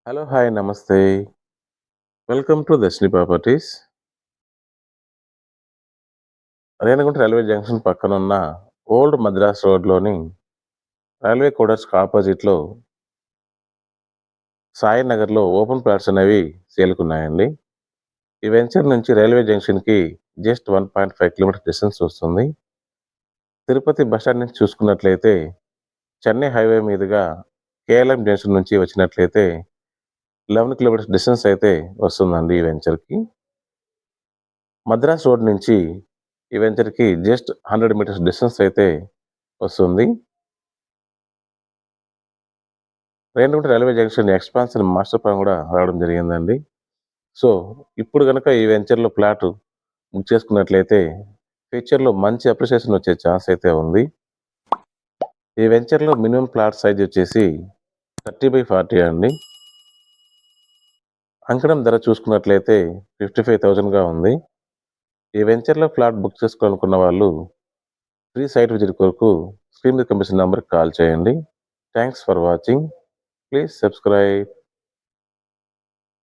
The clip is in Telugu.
హలో! హాయ్! నమస్తే. Welcome to Darshini properties. Renigunta railway junction పక్కనున్న ఓల్డ్ మద్రాస్ రోడ్‌లోని రైల్వే క్వార్టర్స్‌కి ఆపోజిట్‌లో సాయి నగర్‌లో ఓపెన్ ప్లాట్స్ అనేవి సేల్‌కున్నాయండి. ఈ వెంచర్ నుంచి రైల్వే జంక్షన్‌కి జస్ట్ 1.5 కిలోమీటర్ డిస్టెన్స్ వస్తుంది. తిరుపతి బస్ స్టాండ్ నుంచి చూసుకున్నట్లయితే చెన్నై హైవే మీదుగా కేఎల్ఎం జంక్షన్ నుంచి వచ్చినట్లయితే 11 కిలోమీటర్స్ డిస్టెన్స్ అయితే వస్తుందండి ఈ వెంచర్‌కి. మద్రాస్ రోడ్ నుంచి ఈ వెంచర్‌కి జస్ట్ 100 మీటర్స్ డిస్టెన్స్ అయితే వస్తుంది. Renigunta railway junction expansion master plan కూడా రావడం జరిగిందండి. సో, ఇప్పుడు గనక ఈ వెంచర్‌లో ఫ్లాట్ బుక్ చేసుకున్నట్లయితే ఫ్యూచర్‌లో మంచి అప్రిషియేషన్ వచ్చే ఛాన్స్ అయితే ఉంది. ఈ వెంచర్‌లో మినిమమ్ ప్లాట్ సైజ్ వచ్చేసి 30/40 అండి. అంకణం ధర చూసుకున్నట్లయితే 55,000గా ఉంది. ఈ వెంచర్‌లో ఫ్లాట్ బుక్ చేసుకోవాలనుకున్న వాళ్ళు ఫ్రీ సైట్ విజిట్ కొరకు స్క్రీన్ మీద కనిపిస్తున్న నంబర్‌కి కాల్ చేయండి. Thanks for watching. Please subscribe.